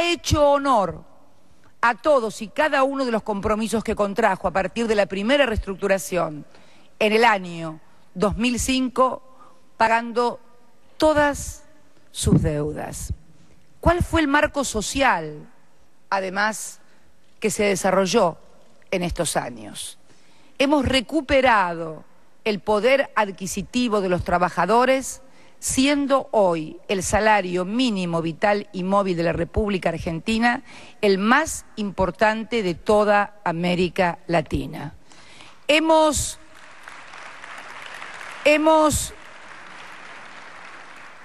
hecho honor a todos y cada uno de los compromisos que contrajo a partir de la primera reestructuración en el año 2005, pagando todas sus deudas. ¿Cuál fue el marco social, además, que se desarrolló en estos años? Hemos recuperado el poder adquisitivo de los trabajadores, siendo hoy el salario mínimo vital y móvil de la República Argentina el más importante de toda América Latina. Hemos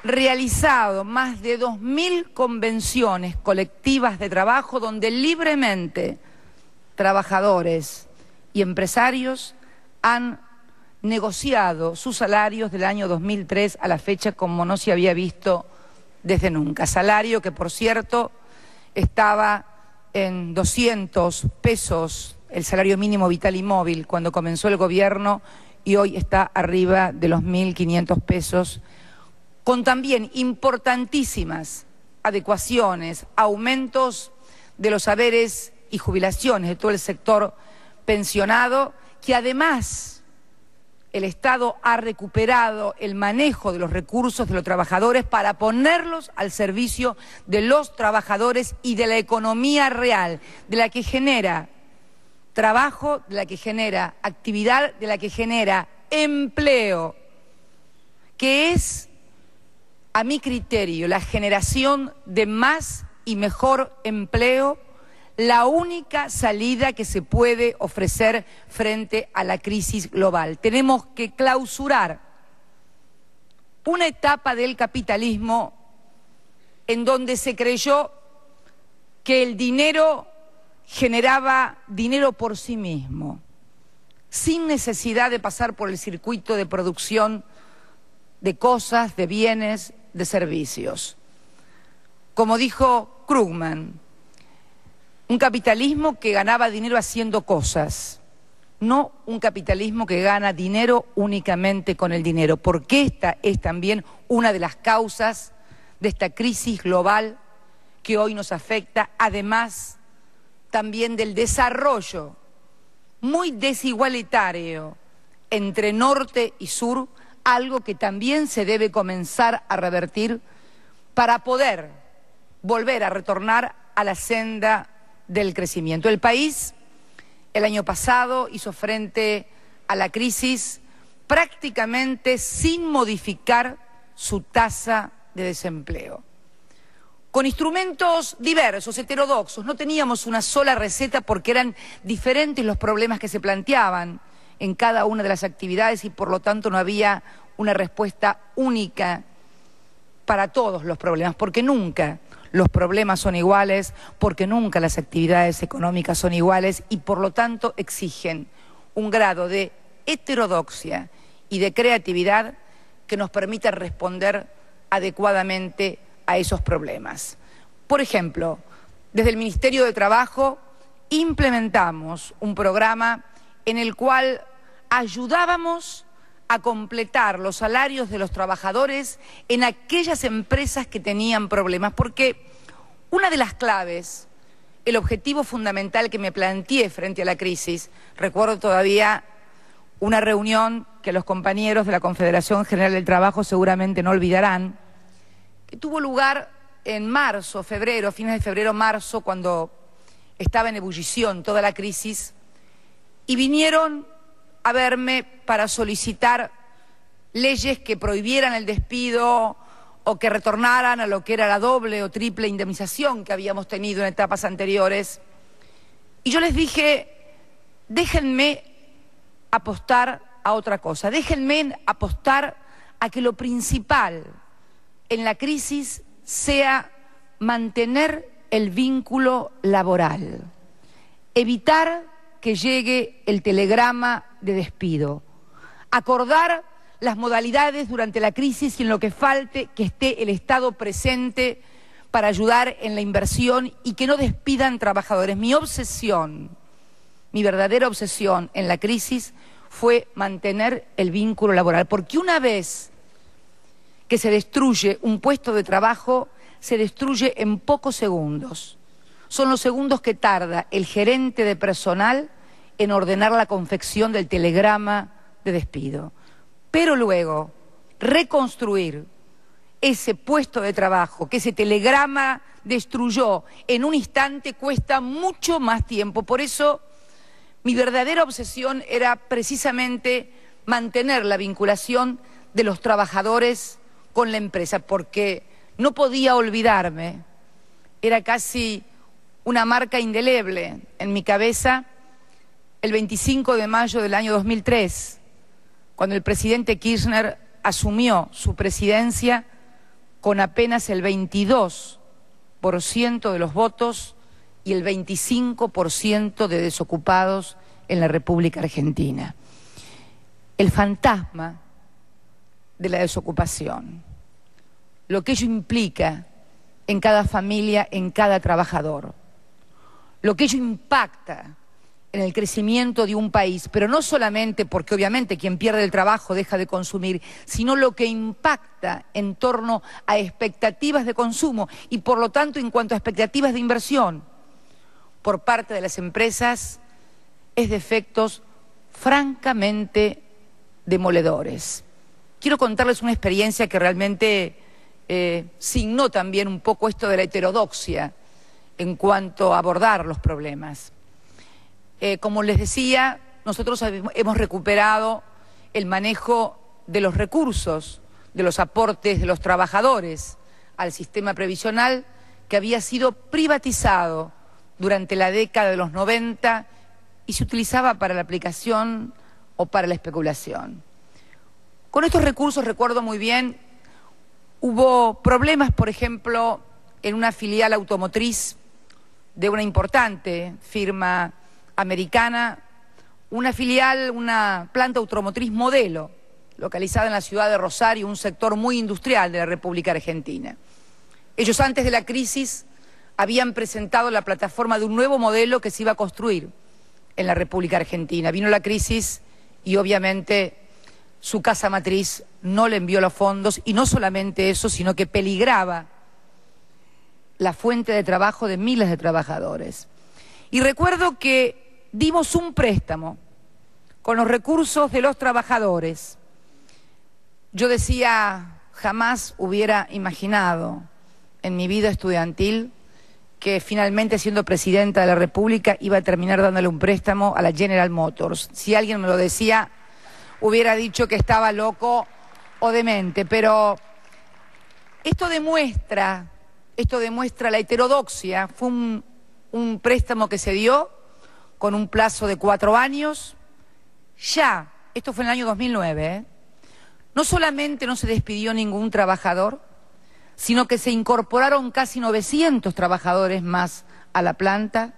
realizado más de 2.000 convenciones colectivas de trabajo donde libremente trabajadores y empresarios han negociado sus salarios del año 2003 a la fecha como no se había visto desde nunca. Salario que, por cierto, estaba en 200 pesos, el salario mínimo vital y móvil, cuando comenzó el gobierno, y hoy está arriba de los 1.500 pesos, con también importantísimas adecuaciones, aumentos de los haberes y jubilaciones de todo el sector pensionado, que además el Estado ha recuperado el manejo de los recursos de los trabajadores para ponerlos al servicio de los trabajadores y de la economía real, de la que genera trabajo, de la que genera actividad, de la que genera empleo, que es, a mi criterio, la generación de más y mejor empleo, la única salida que se puede ofrecer frente a la crisis global. Tenemos que clausurar una etapa del capitalismo en donde se creyó que el dinero generaba dinero por sí mismo, sin necesidad de pasar por el circuito de producción de cosas, de bienes, de servicios. Como dijo Krugman, un capitalismo que ganaba dinero haciendo cosas, no un capitalismo que gana dinero únicamente con el dinero, porque esta es también una de las causas de esta crisis global que hoy nos afecta, además también del desarrollo muy desigualitario entre norte y sur, algo que también se debe comenzar a revertir para poder volver a retornar a la senda del crecimiento. El país, el año pasado, hizo frente a la crisis prácticamente sin modificar su tasa de desempleo. Con instrumentos diversos, heterodoxos, no teníamos una sola receta porque eran diferentes los problemas que se planteaban en cada una de las actividades y por lo tanto no había una respuesta única para todos los problemas, porque nunca los problemas son iguales, porque nunca las actividades económicas son iguales y por lo tanto exigen un grado de heterodoxia y de creatividad que nos permita responder adecuadamente a esos problemas. Por ejemplo, desde el Ministerio de Trabajo implementamos un programa en el cual ayudábamos a completar los salarios de los trabajadores en aquellas empresas que tenían problemas, porque una de las claves, el objetivo fundamental que me planteé frente a la crisis, recuerdo todavía una reunión que los compañeros de la Confederación General del Trabajo seguramente no olvidarán, que tuvo lugar en marzo, febrero, fines de febrero, marzo, cuando estaba en ebullición toda la crisis, y vinieron a verme para solicitar leyes que prohibieran el despido o que retornaran a lo que era la doble o triple indemnización que habíamos tenido en etapas anteriores. Y yo les dije, déjenme apostar a otra cosa, déjenme apostar a que lo principal en la crisis sea mantener el vínculo laboral, evitar que llegue el telegrama de despido, acordar las modalidades durante la crisis y en lo que falte que esté el Estado presente para ayudar en la inversión y que no despidan trabajadores. Mi obsesión, mi verdadera obsesión en la crisis fue mantener el vínculo laboral, porque una vez que se destruye un puesto de trabajo, se destruye en pocos segundos. Son los segundos que tarda el gerente de personal en ordenar la confección del telegrama de despido. Pero luego, reconstruir ese puesto de trabajo que ese telegrama destruyó en un instante cuesta mucho más tiempo. Por eso, mi verdadera obsesión era precisamente mantener la vinculación de los trabajadores con la empresa, porque no podía olvidarme, era casi una marca indeleble en mi cabeza, el 25 de mayo del año 2003, cuando el presidente Kirchner asumió su presidencia con apenas el 22% de los votos y el 25% de desocupados en la República Argentina. El fantasma de la desocupación, lo que ello implica en cada familia, en cada trabajador, lo que ello impacta en el crecimiento de un país, pero no solamente porque obviamente quien pierde el trabajo deja de consumir, sino lo que impacta en torno a expectativas de consumo y por lo tanto en cuanto a expectativas de inversión por parte de las empresas, es de efectos francamente demoledores. Quiero contarles una experiencia que realmente signó también un poco esto de la heterodoxia en cuanto a abordar los problemas. Como les decía, nosotros hemos recuperado el manejo de los recursos, de los aportes de los trabajadores al sistema previsional que había sido privatizado durante la década de los 90 y se utilizaba para la aplicación o para la especulación. Con estos recursos, recuerdo muy bien, hubo problemas, por ejemplo, en una filial automotriz de una importante firma americana, una filial, una planta automotriz modelo, localizada en la ciudad de Rosario, un sector muy industrial de la República Argentina. Ellos antes de la crisis habían presentado la plataforma de un nuevo modelo que se iba a construir en la República Argentina. Vino la crisis y obviamente su casa matriz no le envió los fondos y no solamente eso, sino que peligraba la fuente de trabajo de miles de trabajadores. Y recuerdo que dimos un préstamo con los recursos de los trabajadores. Yo decía, jamás hubiera imaginado en mi vida estudiantil que finalmente siendo presidenta de la República iba a terminar dándole un préstamo a la General Motors. Si alguien me lo decía, hubiera dicho que estaba loco o demente, pero esto demuestra la heterodoxia. Fue un préstamo que se dio con un plazo de 4 años. Ya, esto fue en el año 2009, no solamente no se despidió ningún trabajador, sino que se incorporaron casi 900 trabajadores más a la planta.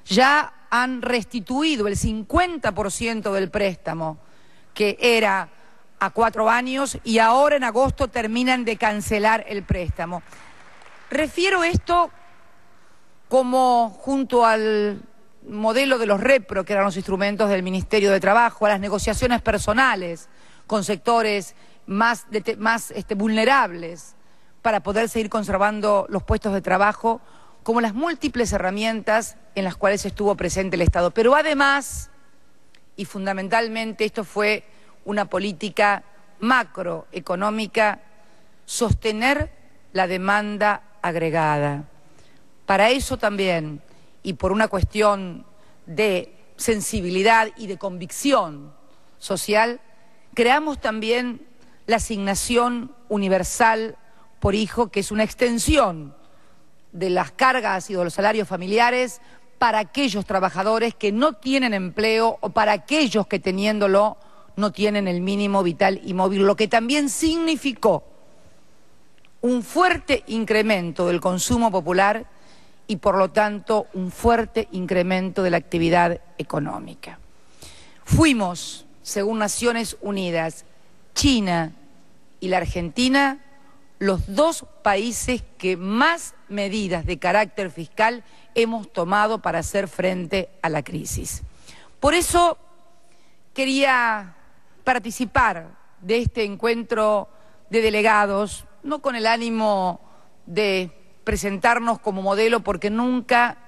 Ya han restituido el 50% del préstamo, que era a 4 años, y ahora en agosto terminan de cancelar el préstamo. Refiero esto como, junto al modelo de los REPRO, que eran los instrumentos del Ministerio de Trabajo, a las negociaciones personales con sectores más vulnerables para poder seguir conservando los puestos de trabajo, como las múltiples herramientas en las cuales estuvo presente el Estado. Pero además, y fundamentalmente, esto fue una política macroeconómica, sostener la demanda agregada. Para eso también, y por una cuestión de sensibilidad y de convicción social, creamos también la asignación universal por hijo, que es una extensión de las cargas y de los salarios familiares para aquellos trabajadores que no tienen empleo o para aquellos que teniéndolo no tienen el mínimo vital y móvil, lo que también significó un fuerte incremento del consumo popular y por lo tanto un fuerte incremento de la actividad económica. Fuimos, según Naciones Unidas, China y la Argentina, los 2 países que más medidas de carácter fiscal hemos tomado para hacer frente a la crisis. Por eso quería participar de este encuentro de delegados, no con el ánimo de presentarnos como modelo porque nunca